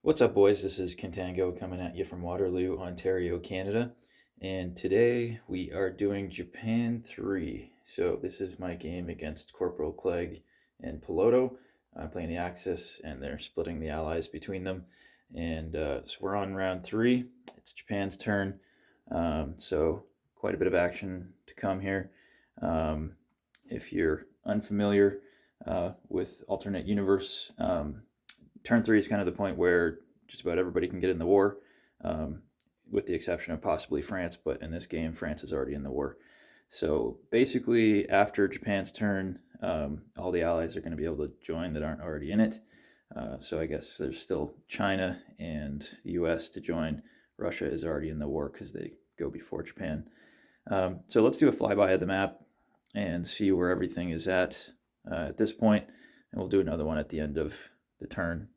What's up, boys? This is Contango coming at you from Waterloo, Ontario, Canada. And today we are doing Japan 3. So this is my game against Corporal Clegg and Piloto. I'm playing the Axis, and they're splitting the allies between them. And so we're on round 3. It's Japan's turn. So quite a bit of action to come here. If you're unfamiliar with alternate universe, turn 3 is kind of the point where just about everybody can get in the war, with the exception of possibly France, but in this game, France is already in the war. So basically, after Japan's turn, all the allies are going to be able to join that aren't already in it. So I guess there's still China and the US to join. Russia is already in the war because they go before Japan. So let's do a flyby of the map and see where everything is at this point, and we'll do another one at the end of the turn.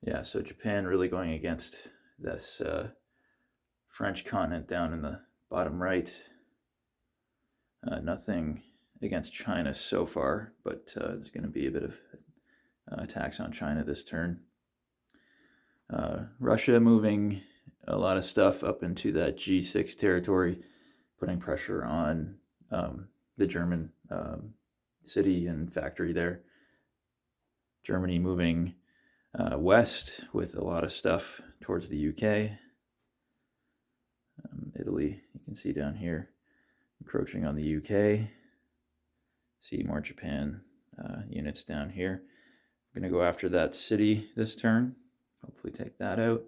Yeah, so Japan really going against this French continent down in the bottom right. Nothing against China so far, but there's going to be a bit of attacks on China this turn. Russia moving a lot of stuff up into that G6 territory, putting pressure on the German city and factory there. Germany moving west with a lot of stuff towards the UK. Italy, you can see down here, encroaching on the UK. See more Japan units down here. I'm going to go after that city this turn, hopefully take that out.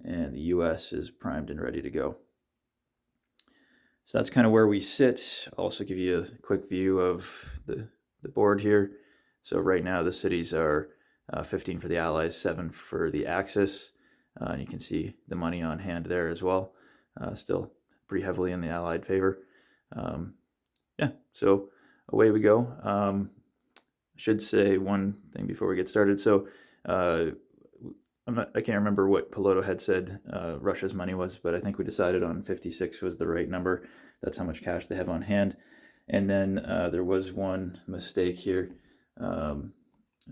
And the US is primed and ready to go. So that's kind of where we sit. I'll also give you a quick view of the board here. So right now the cities are 15 for the Allies, 7 for the Axis. You can see the money on hand there as well. Still pretty heavily in the Allied favor. Yeah, so away we go. I should say one thing before we get started. So I can't remember what Piloto had said Russia's money was, but I think we decided on 56 was the right number. That's how much cash they have on hand. And then there was one mistake here.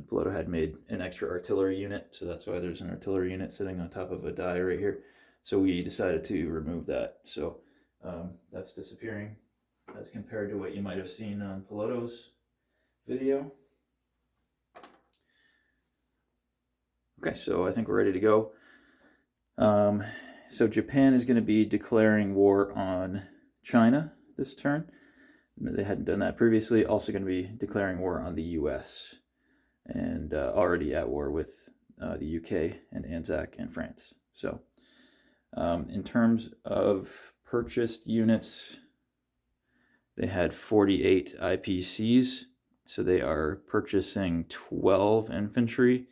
Piloto had made an extra artillery unit, so that's why there's an artillery unit sitting on top of a die right here. So we decided to remove that. So that's disappearing as compared to what you might have seen on Piloto's video. Okay, so I think we're ready to go. So Japan is going to be declaring war on China this turn. They hadn't done that previously. Also going to be declaring war on the US. And already at war with the UK and ANZAC and France. So in terms of purchased units, they had 48 IPCs. So they are purchasing 12 infantry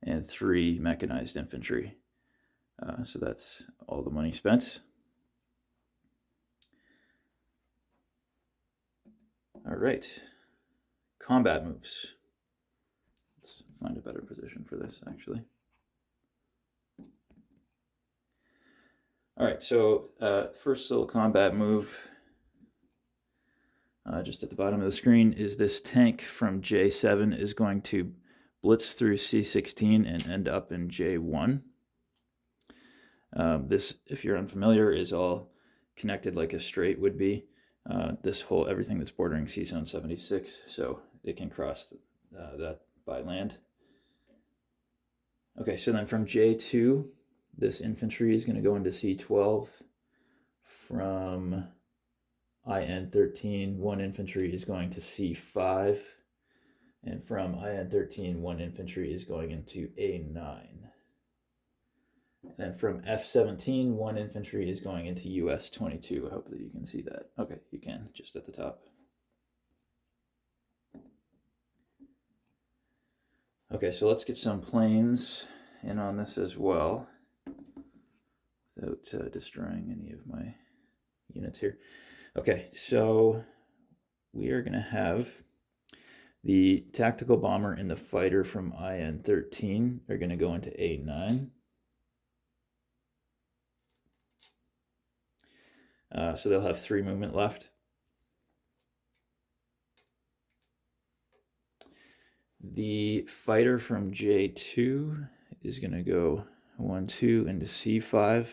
and 3 mechanized infantry. So that's all the money spent. All right, combat moves. Let's find a better position for this, actually. All right, so first little combat move, just at the bottom of the screen, is this tank from J7 is going to blitz through C16 and end up in J1. This, if you're unfamiliar, is all connected like a straight would be. This whole, everything that's bordering C zone 76, so it can cross that by land. Okay, so then from J2, this infantry is going to go into C12. From IN13, 1 infantry is going to C5. And from IN13, 1 infantry is going into A9. And from F17, 1 infantry is going into US22. I hope that you can see that. Okay, you can, just at the top. Okay, so let's get some planes in on this as well, without destroying any of my units here. Okay, so we are going to have the tactical bomber and the fighter from IN13 are going to go into A9. So they'll have 3 movement left. The fighter from J2 is going to go 1-2 into C5,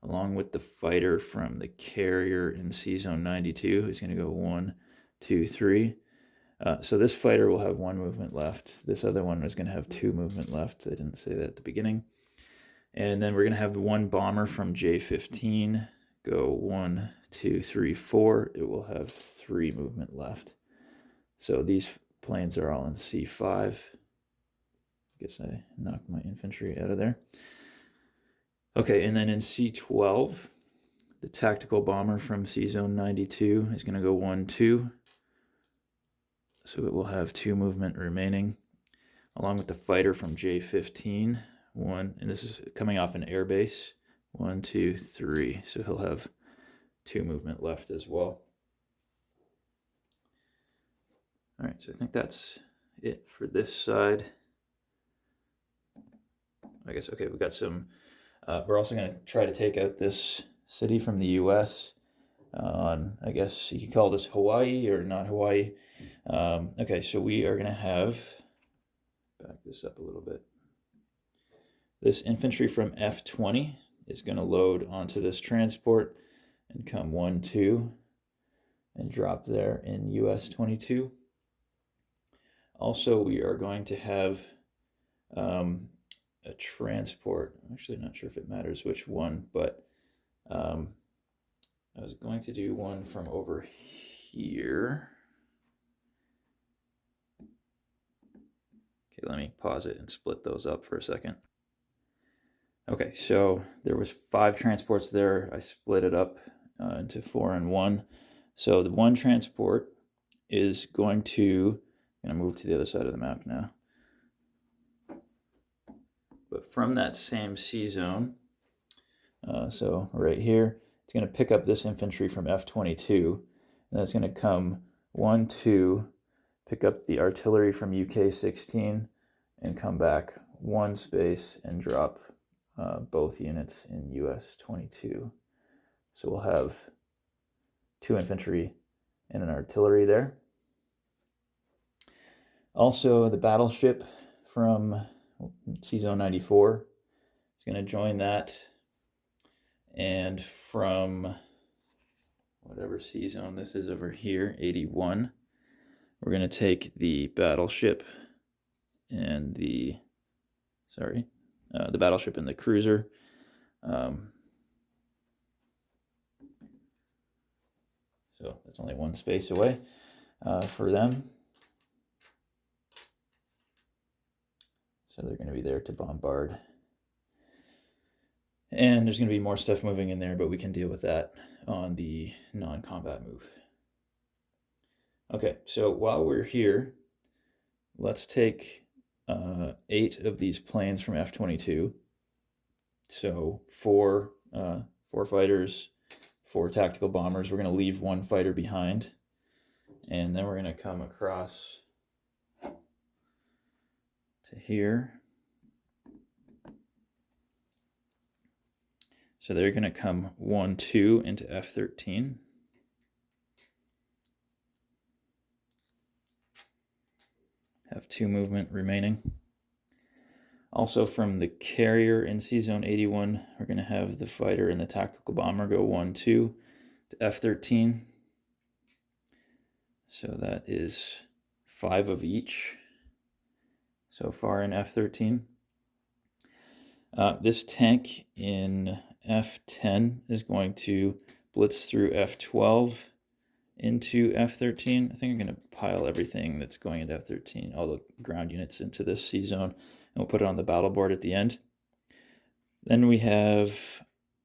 along with the fighter from the carrier in C zone 92 is going to go 1-2-3. So this fighter will have 1 movement left. This other one is going to have 2 movement left. I didn't say that at the beginning. And then we're going to have 1 bomber from J15 go 1, 2, 3, 4. It will have 3 movement left. So these planes are all in C5. I guess I knocked my infantry out of there. Okay, and then in C12, the tactical bomber from C zone 92 is going to go 1-2. So it will have 2 movement remaining, along with the fighter from J15. 1, and this is coming off an air base. 1, 2, 3. So he'll have 2 movement left as well. All right, so I think that's it for this side. I guess, okay, we've got some, we're also going to try to take out this city from the US on, I guess you could call this Hawaii or not Hawaii. Okay, so we are going to have, back this up a little bit. This infantry from F20 is going to load onto this transport and come 1-2 and drop there in US 22. Also, we are going to have a transport. I'm actually not sure if it matters which one, but I was going to do one from over here. Okay, let me pause it and split those up for a second. Okay, so there was 5 transports there. I split it up into 4 and 1. So the 1 transport is going to, I'm going to move to the other side of the map now. But from that same C zone, so right here, it's going to pick up this infantry from F22, and that's going to come 1-2, pick up the artillery from UK 16, and come back 1 space and drop both units in US 22. So we'll have 2 infantry and an artillery there. Also, the battleship from C zone 94 is going to join that. And from whatever C zone this is over here, 81, we're going to take the battleship and the battleship and the cruiser. So that's only 1 space away for them. So they're going to be there to bombard. And there's going to be more stuff moving in there, but we can deal with that on the non-combat move. Okay, so while we're here, let's take 8 of these planes from F-22. So 4 fighters, 4 tactical bombers. We're going to leave 1 fighter behind. And then we're going to come across to here. So they're going to come 1-2 into F-13. Have 2 movement remaining. Also from the carrier in C zone 81, we're going to have the fighter and the tactical bomber go 1-2 to F-13. So that is 5 of each so far in F-13. This tank in F-10 is going to blitz through F-12 into F-13. I think I'm going to pile everything that's going into F-13, all the ground units into this C zone, and we'll put it on the battle board at the end. Then we have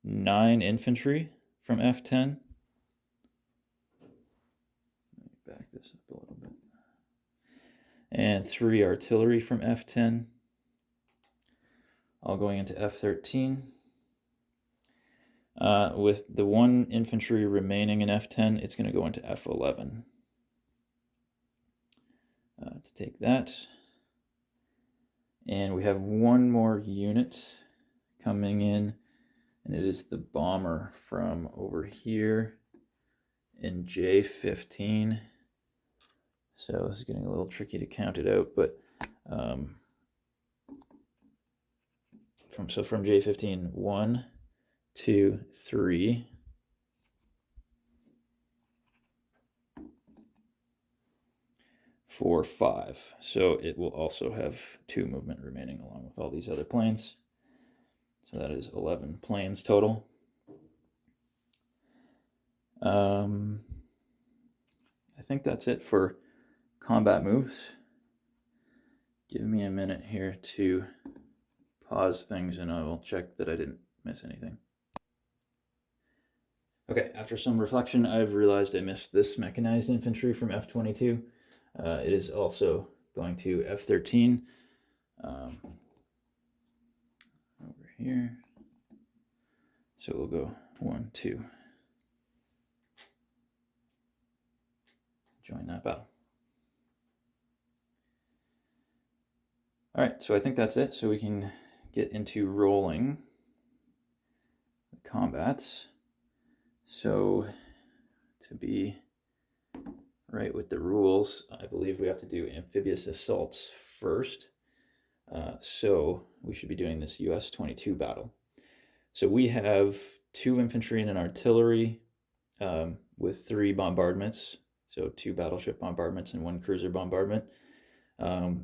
9 infantry from F-10. Let me back this up a little bit. And 3 artillery from F-10. All going into F-13. With the 1 infantry remaining in F-10, it's going to go into F-11 to take that. And we have 1 more unit coming in, and it is the bomber from over here in J-15. So this is getting a little tricky to count it out, but from J15, 1, 2, 3, 4, 5. So it will also have 2 movement remaining along with all these other planes. So that is 11 planes total. I think that's it for combat moves. Give me a minute here to pause things and I will check that I didn't miss anything. Okay, after some reflection, I've realized I missed this mechanized infantry from F-22. It is also going to F-13 over here. So we'll go 1, 2. Join that battle. All right, so I think that's it. So we can get into rolling the combats. So to be right with the rules, I believe we have to do amphibious assaults first. So we should be doing this US-22 battle. So we have 2 infantry and an artillery with 3 bombardments. So 2 battleship bombardments and 1 cruiser bombardment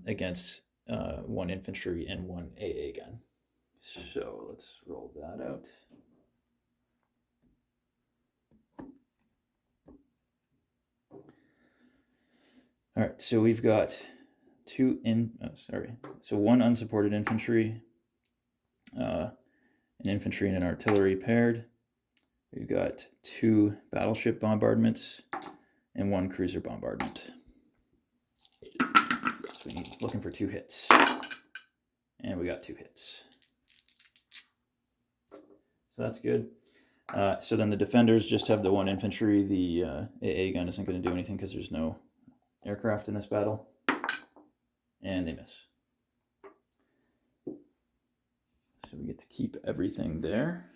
against 1 infantry and 1 AA gun. So let's roll that out. All right, so we've got 1 unsupported infantry, an infantry and an artillery paired. We've got 2 battleship bombardments and 1 cruiser bombardment. So we're looking for 2 hits. And we got 2 hits. So that's good. So then the defenders just have the 1 infantry. The AA gun isn't going to do anything because there's no aircraft in this battle. And they miss. So we get to keep everything there.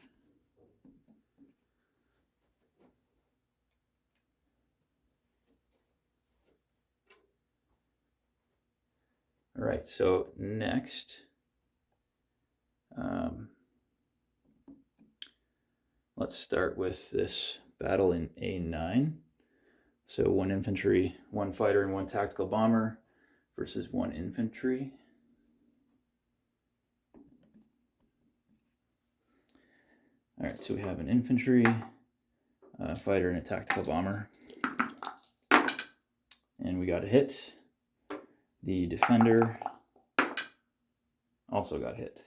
All right, so next, let's start with this battle in A9. So 1 infantry, 1 fighter, and 1 tactical bomber versus 1 infantry. All right, so we have an infantry, fighter, and a tactical bomber. And we got a hit. The defender also got hit.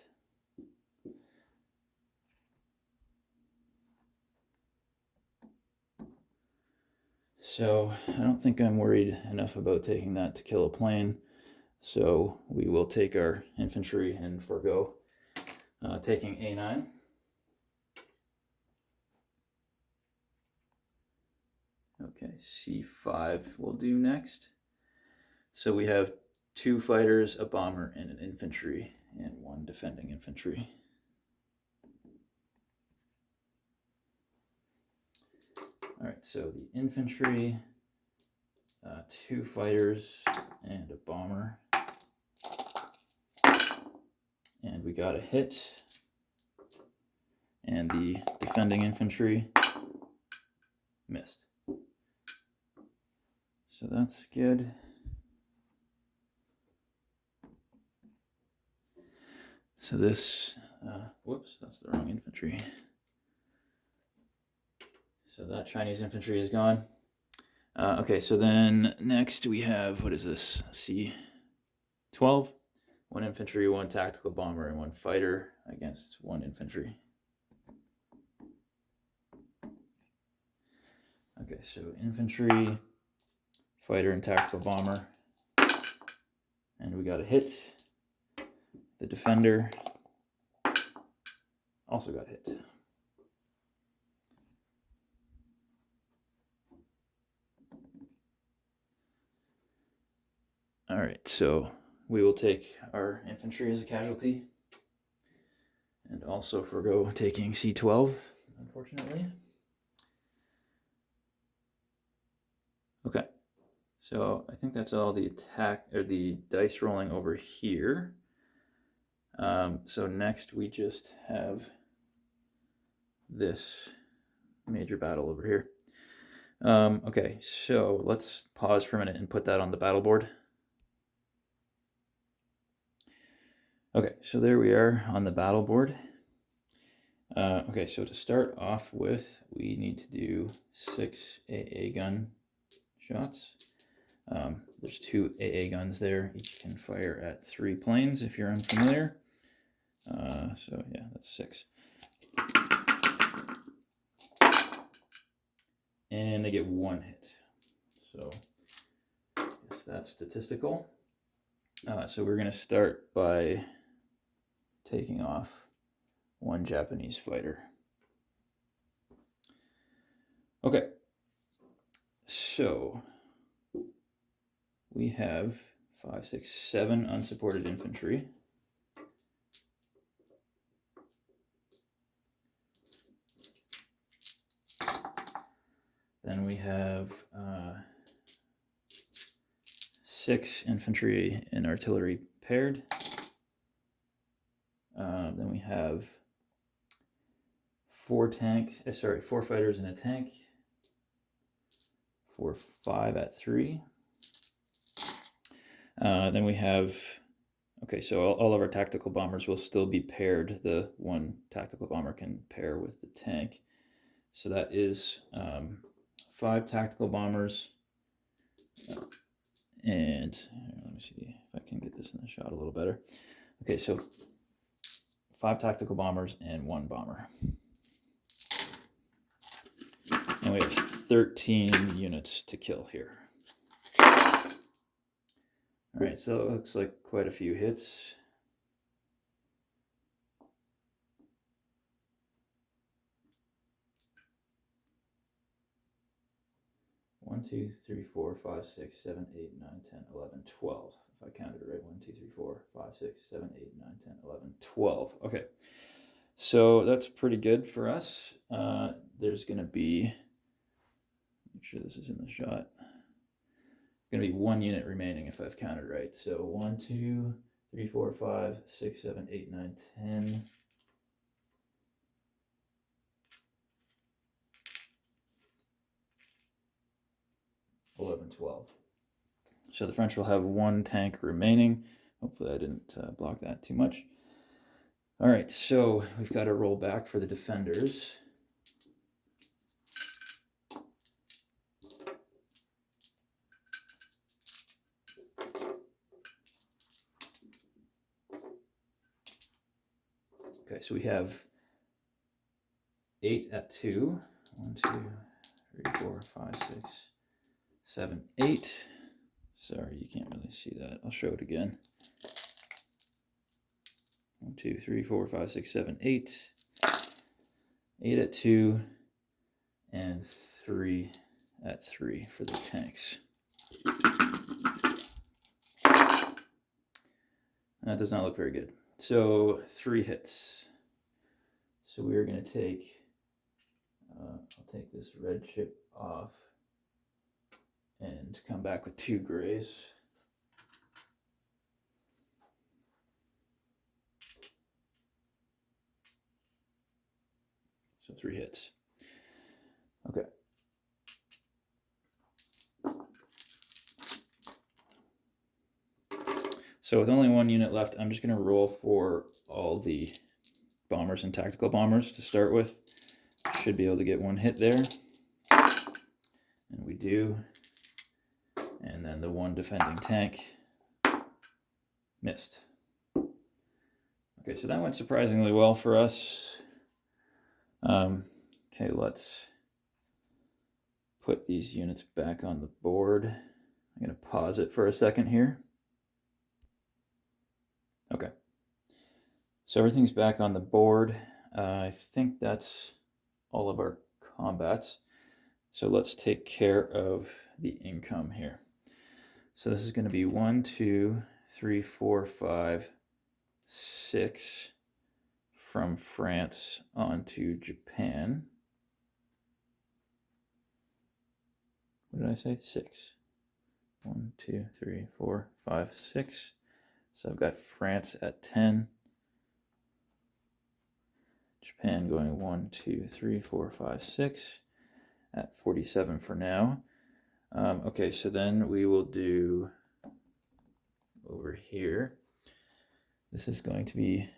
So I don't think I'm worried enough about taking that to kill a plane. So we will take our infantry and forego taking A9. Okay, C5 we'll do next. So we have 2 fighters, a bomber, and an infantry, and 1 defending infantry. All right, so the infantry, 2 fighters, and a bomber. And we got a hit. And the defending infantry missed. So that's good. So this, whoops, that's the wrong infantry. So that Chinese infantry is gone. Okay, so then next we have, what is this? C12. 1 infantry, 1 tactical bomber, and 1 fighter against 1 infantry. Okay, so infantry, fighter, and tactical bomber. And we got a hit. The defender also got hit. All right, so we will take our infantry as a casualty and also forgo taking C12, unfortunately. Okay, So I think that's all the attack or the dice rolling over here. So next we just have this major battle over here. Okay, so let's pause for a minute and put that on the battle board. Okay, so there we are on the battle board. Okay, so to start off with, we need to do 6 AA gun shots. There's 2 AA guns there. Each can fire at 3 planes if you're unfamiliar. So yeah, that's 6. And they get 1 hit. So I guess that's statistical. So we're going to start by taking off 1 Japanese fighter. Okay, so we have 5, 6, 7 unsupported infantry. Then we have 6 infantry and artillery paired. Then we have 4 fighters and a tank. 4, 5 at 3. Then we have, okay, so all of our tactical bombers will still be paired. The 1 tactical bomber can pair with the tank. So that is 5 tactical bombers. And let me see if I can get this in the shot a little better. Okay, so 5 tactical bombers and 1 bomber. And we have 13 units to kill here. All right, so it looks like quite a few hits. One, 2, 3, 4, 5, 6, 7, 8, 9, 10, 11, 12. If I counted it right, 1, 2, 3, 4, 5, 6, 7, 8, 9, 10, 11, 12. Okay, so that's pretty good for us. There's going to be, make sure this is in the shot, going to be 1 unit remaining if I've counted right. So 1, 2, 3, 4, 5, 6, 7, 8, 9, 10. 11, 12. So the French will have 1 tank remaining. Hopefully I didn't block that too much. All right, so we've got to roll back for the defenders. Okay, so we have 8 at 2. 1, 2, 3, 4, 5, 6, 7, 8. Sorry, you can't really see that. I'll show it again. 1, 2, 3, 4, 5, 6, 7, 8. 8 at 2, and 3 at 3 for the tanks. That does not look very good. So 3 hits. So we are going to take, I'll take this red chip off and come back with 2 grays. So 3 hits. Okay. So with only 1 unit left, I'm just going to roll for all the bombers and tactical bombers to start with. Should be able to get 1 hit there. And we do. And then the 1 defending tank missed. Okay, so that went surprisingly well for us. Okay, let's put these units back on the board. I'm going to pause it for a second here. Okay, so everything's back on the board. I think that's all of our combats. So let's take care of the income here. So this is going to be 1, 2, 3, 4, 5, 6 from France onto Japan. What did I say? 6. 1, 2, 3, 4, 5, 6. So I've got France at 10. Japan going 1, 2, 3, 4, 5, 6 at 47 for now. Okay, so then we will do over here. This is going to be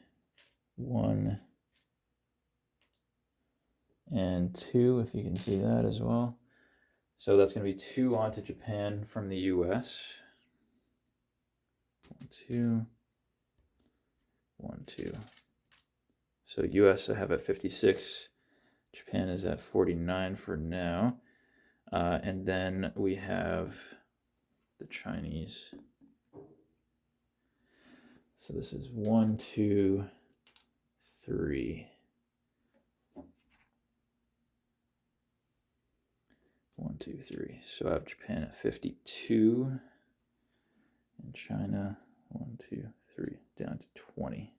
1 and 2, if you can see that as well. So that's going to be 2 onto Japan from the US. 1, 2, 1, 2. So US I have at 56. Japan is at 49 for now. And then we have the Chinese. So this is 1, 2, 3. 1, 2, 3. So I have Japan at 52. And China, 1, 2, 3, down to 20.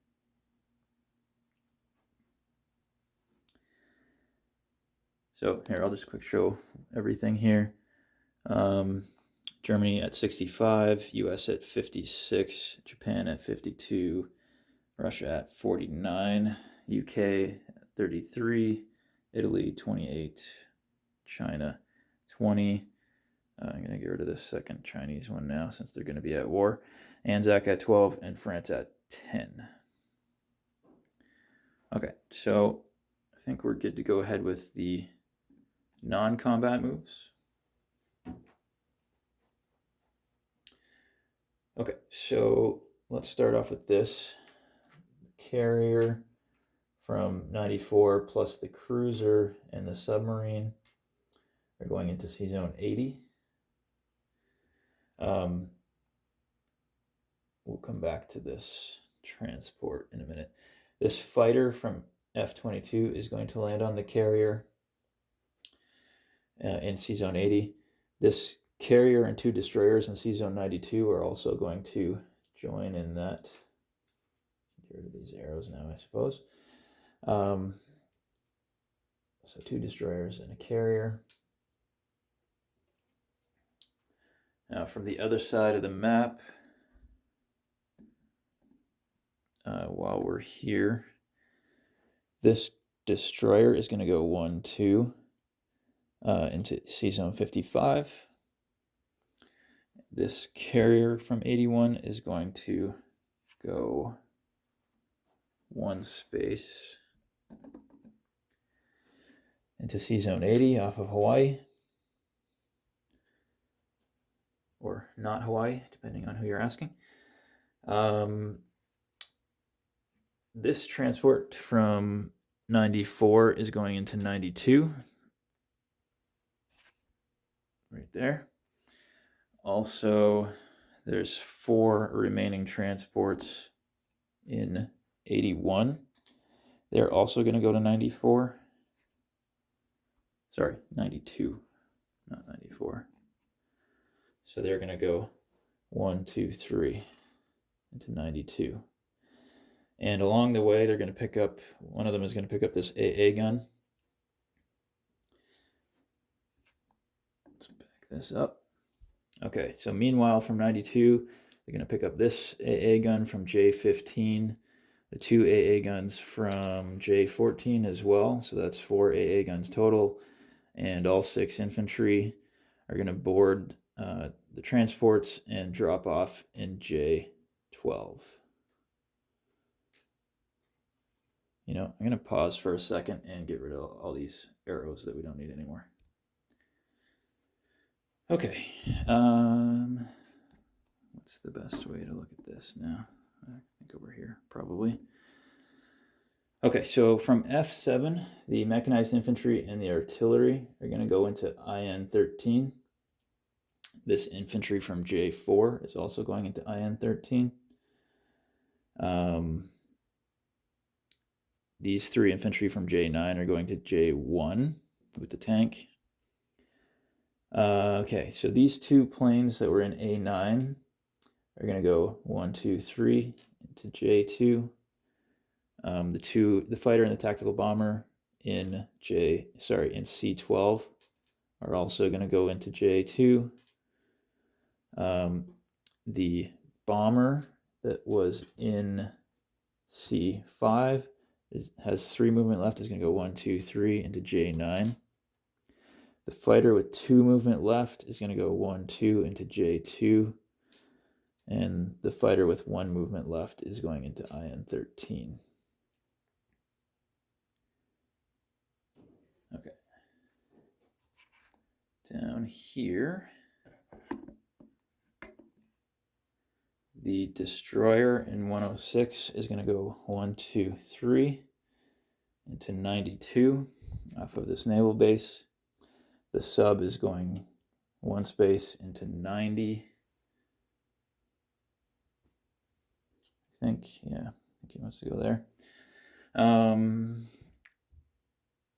So here, I'll just quick show everything here. Germany at 65, US at 56, Japan at 52, Russia at 49, UK at 33, Italy 28, China 20. I'm going to get rid of this second Chinese one now since they're going to be at war. ANZAC at 12 and France at 10. Okay, so I think we're good to go ahead with the non-combat moves. Okay, so let's start off with this. Carrier from 94 plus the cruiser and the submarine are going into Sea Zone 80. We'll come back to this transport in a minute. This fighter from F-22 is going to land on the carrier in Sea Zone 80. This carrier and 2 destroyers in Sea Zone 92 are also going to join in that. Get rid of these arrows now, I suppose. So 2 destroyers and a carrier. Now from the other side of the map, while we're here, this destroyer is going to go 1, 2 into Sea Zone 55. This carrier from 81 is going to go 1 space into Sea Zone 80 off of Hawaii. Or not Hawaii, depending on who you're asking. This transport from 94 is going into 92. Right there. Also, there's 4 remaining transports in 81. They're also going to go to 94. Sorry, 92, not 94. So they're going to go 1, 2, 3 into 92. And along the way, they're going to pick up, one of them is going to pick up this AA gun. Let's back this up. Okay, so meanwhile from 92, they're going to pick up this AA gun from J15, the 2 AA guns from J14 as well. So that's 4 AA guns total. And all 6 infantry are going to board the transports and drop off in J12. You know, I'm going to pause for a second and get rid of all these arrows that we don't need anymore. Okay, what's the best way to look at this now? I think over here, probably. Okay, so from F7, the mechanized infantry and the artillery are going to go into IN13. This infantry from J4 is also going into IN13. These 3 infantry from J9 are going to J1 with the tank. Okay, so these 2 planes that were in A9 are going to go 1, 2, 3 into J2. The fighter and the tactical bomber in C12 are also going to go into J2. The bomber that was in C5 has 3 movement left, is going to go 1, 2, 3 into J9. The fighter with 2 movement left is going to go 1, 2 into J2. And the fighter with 1 movement left is going into IN13. Okay. Down here, the destroyer in 106 is going to go 1, 2, 3 into 92 off of this naval base. The sub is going 1 space into 90. I think he wants to go there.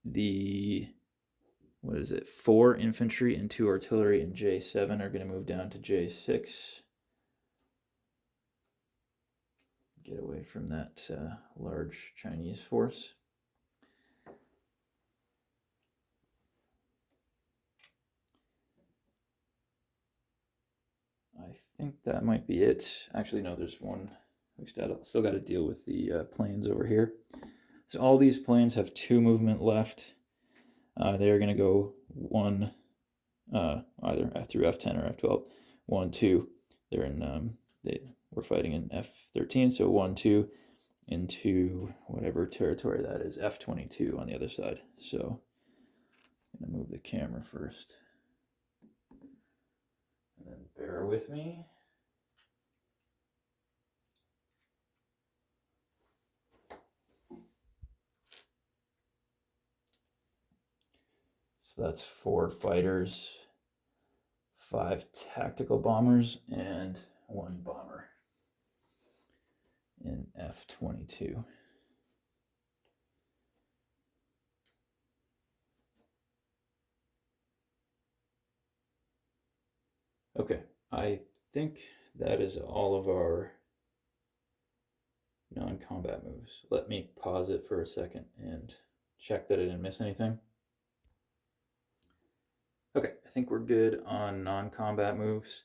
The 4 infantry and 2 artillery in J7 are going to move down to J6. Get away from that large Chinese force. I think that might be it. Actually, no, there's one. We still got to deal with the planes over here. So all these planes have 2 movement left. They're going to go 1, either F through F10 or F12. 1, 2. They're in. We're fighting in F13, so 1, 2 into whatever territory that is, F22 on the other side. So I'm going to move the camera first. And then bear with me. So that's 4 fighters, 5 tactical bombers, and 1 bomber in F22. Okay, I think that is all of our non-combat moves. Let me pause it for a second and check that I didn't miss anything. Okay, I think we're good on non-combat moves.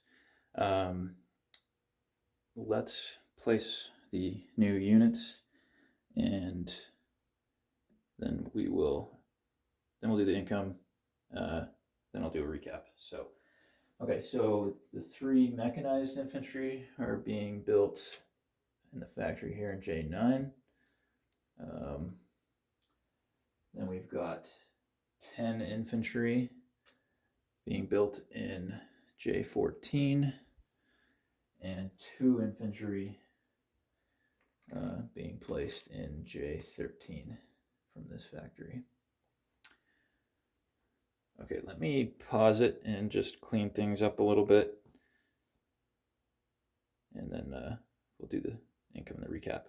Let's place the new units, and then we'll do the income. Then I'll do a recap. So, okay, so the 3 mechanized infantry are being built in the factory here in J9. Then we've got 10 infantry being built in J14, and 2 infantry being placed in J13 from this factory. Okay, let me pause it and just clean things up a little bit, and then we'll do the income and the recap.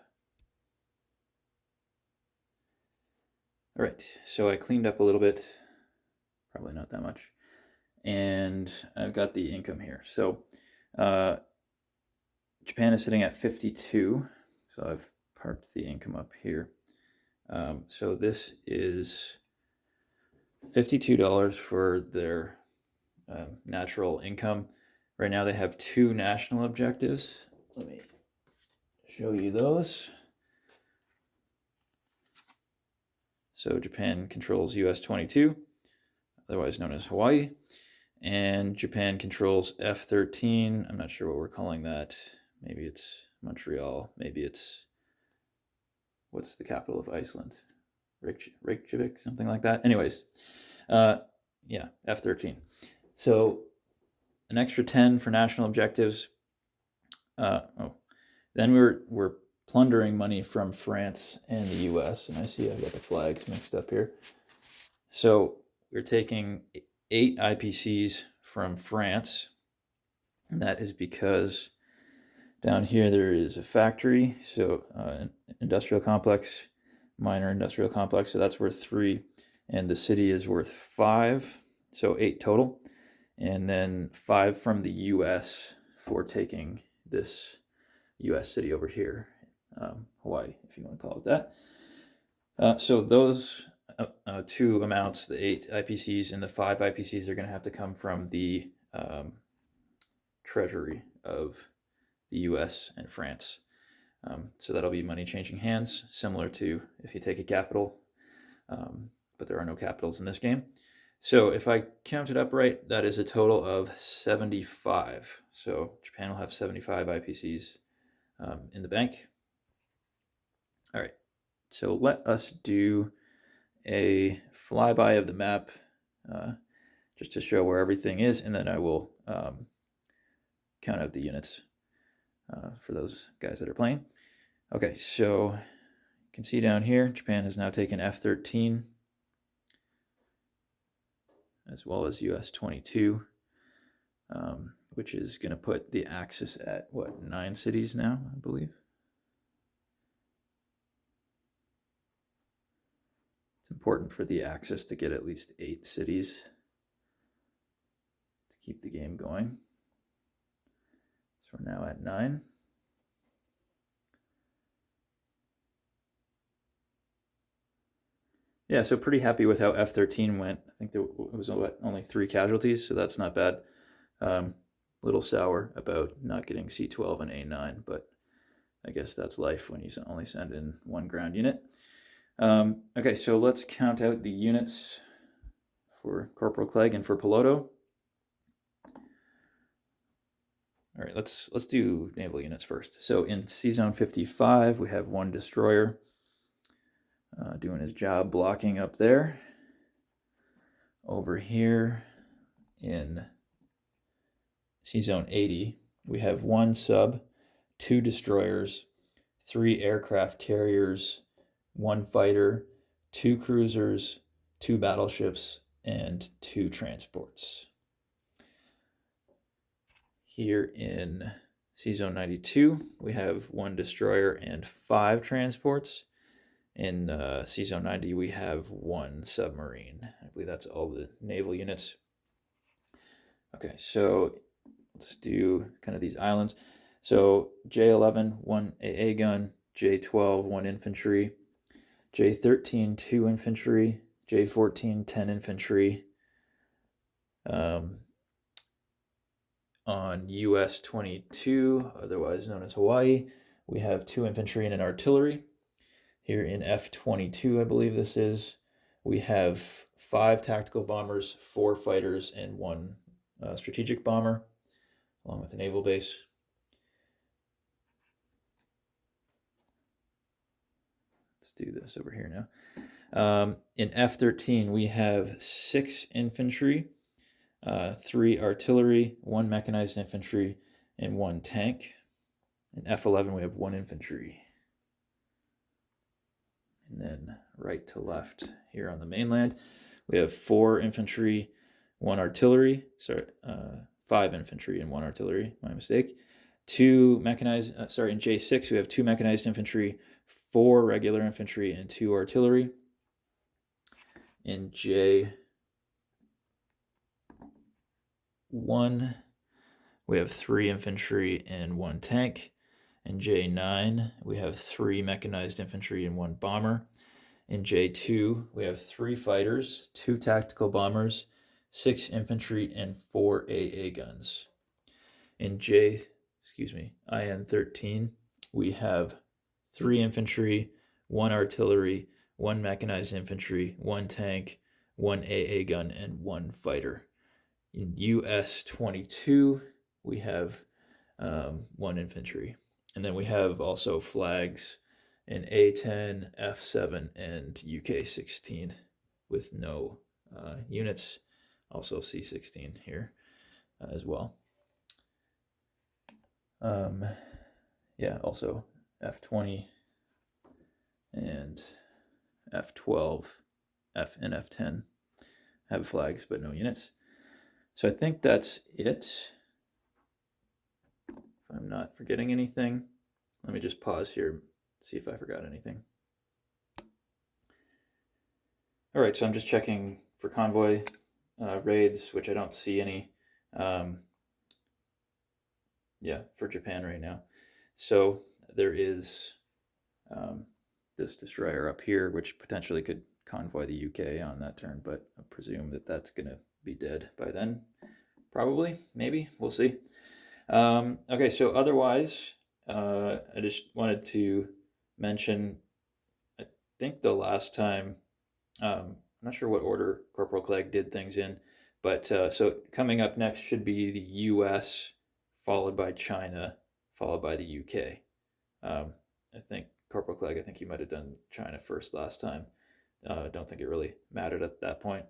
All right, so I cleaned up a little bit, probably not that much, and I've got the income here. So Japan is sitting at 52, so I've parked the income up here. So this is $52 for their natural income. Right now they have 2 national objectives. Let me show you those. So Japan controls US 22, otherwise known as Hawaii, and Japan controls F13. I'm not sure what we're calling that. Maybe it's Montreal. Maybe it's, what's the capital of Iceland? Reykjavik, something like that. Anyways, yeah, F13. So an extra 10 for national objectives. Then we're plundering money from France and the US, and I see I've got the flags mixed up here. So we're taking 8 IPCs from France, and that is because down here there is a factory, so an industrial complex, minor industrial complex, so that's worth 3, and the city is worth 5, so 8 total, and then 5 from the US for taking this US city over here, Hawaii, if you want to call it that. So those 2 amounts, the 8 IPCs and the 5 IPCs, are going to have to come from the treasury of the US and France. So that'll be money changing hands, similar to if you take a capital, but there are no capitals in this game. So if I count it up right, that is a total of 75. So Japan will have 75 IPCs in the bank. All right, so let us do a flyby of the map just to show where everything is, and then I will count out the units for those guys that are playing. Okay, so you can see down here, Japan has now taken F-13, as well as US-22, which is going to put the Axis at, what, 9 cities now, I believe? It's important for the Axis to get at least 8 cities to keep the game going. So we're now at 9. Yeah, so pretty happy with how F-13 went. I think there was only 3 casualties, so that's not bad. Little sour about not getting C-12 and A-9, but I guess that's life when you only send in 1 ground unit. Okay, so let's count out the units for Corporal Clegg and for Piloto. All right, let's do naval units first. So in C-Zone 55, we have 1 destroyer doing his job blocking up there. Over here in C-Zone 80, we have 1 sub, 2 destroyers, 3 aircraft carriers, 1 fighter, 2 cruisers, 2 battleships, and 2 transports. Here in C-Zone 92, we have 1 destroyer and 5 transports. In C-Zone 90, we have 1 submarine. I believe that's all the naval units. Okay, so let's do kind of these islands. So J11, 1 AA gun, J12, 1 infantry, J13, 2 infantry, J14, 10 infantry. On US-22, otherwise known as Hawaii, we have 2 infantry and an artillery. Here in F-22, I believe this is, we have 5 tactical bombers, 4 fighters, and 1 strategic bomber, along with a naval base. Let's do this over here now. In F-13, we have 6 infantry, 3 artillery, 1 mechanized infantry, and 1 tank. In F-11, we have 1 infantry. And then right to left here on the mainland, we have 4 infantry, 1 artillery, 5 infantry and 1 artillery, my mistake. 2 mechanized, in J6, we have 2 mechanized infantry, 4 regular infantry, and 2 artillery. In J1, we have 3 infantry and 1 tank. In J9, we have 3 mechanized infantry and 1 bomber. In J2, we have 3 fighters, 2 tactical bombers, 6 infantry, and 4 AA guns. In IN13, we have 3 infantry, 1 artillery, 1 mechanized infantry, 1 tank, 1 AA gun, and 1 fighter. In US-22, we have 1 infantry. And then we have also flags in A10, F7, and UK-16 with no units. Also C-16 here as well. Yeah, also F20 and F12, F and F10 have flags but no units. So I think that's it. If I'm not forgetting anything, let me just pause here, see if I forgot anything. All right, so I'm just checking for convoy raids, which I don't see any. Yeah, for Japan right now. So there is this destroyer up here, which potentially could convoy the UK on that turn, but I presume that that's going to be dead by then. Probably, maybe, we'll see. Okay, so otherwise, I just wanted to mention, I think the last time, I'm not sure what order Corporal Clegg did things in, but so coming up next should be the US, followed by China, followed by the UK. I think Corporal Clegg, I think he might have done China first last time. I don't think it really mattered at that point.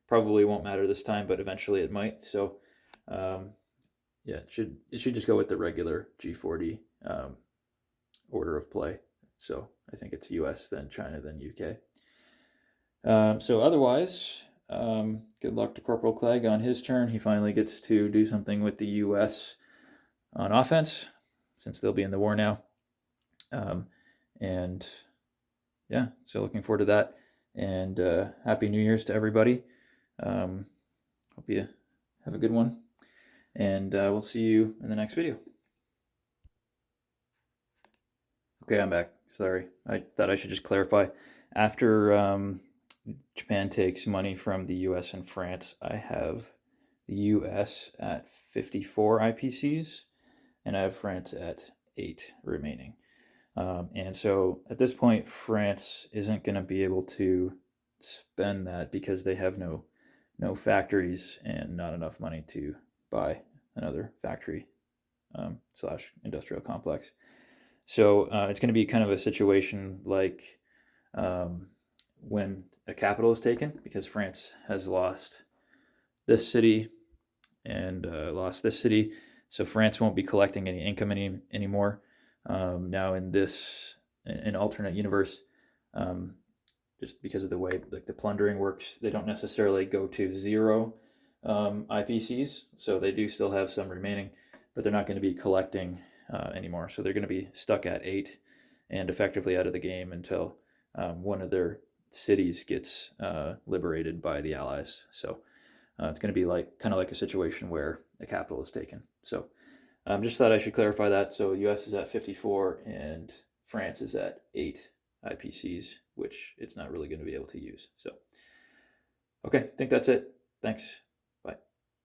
Probably won't matter this time, but eventually it might. So, um, yeah, it should just go with the regular G40 order of play. So I think it's U.S., then China, then UK. So otherwise, good luck to Corporal Clegg on his turn. He finally gets to do something with the U.S. on offense, since they'll be in the war now. And yeah, so looking forward to that. And Happy New Year's to everybody. Hope you have a good one. And we'll see you in the next video. Okay, I'm back. Sorry. I thought I should just clarify. After Japan takes money from the US and France, I have the US at 54 IPCs, and I have France at 8 remaining. And so at this point, France isn't going to be able to spend that because they have no factories and not enough money to buy another factory slash industrial complex. So it's going to be kind of a situation like when a capital is taken, because France has lost this city and lost this city. So France won't be collecting any income anymore. Now in this, an alternate universe, just because of the way like the plundering works, they don't necessarily go to 0 IPCs, so they do still have some remaining, but they're not going to be collecting anymore. So they're going to be stuck at 8 and effectively out of the game until one of their cities gets liberated by the Allies. So it's going to be kind of like a situation where the capital is taken. So just thought I should clarify that. So US is at 54 and France is at 8 IPCs, which it's not really going to be able to use. So, okay, I think that's it. Thanks.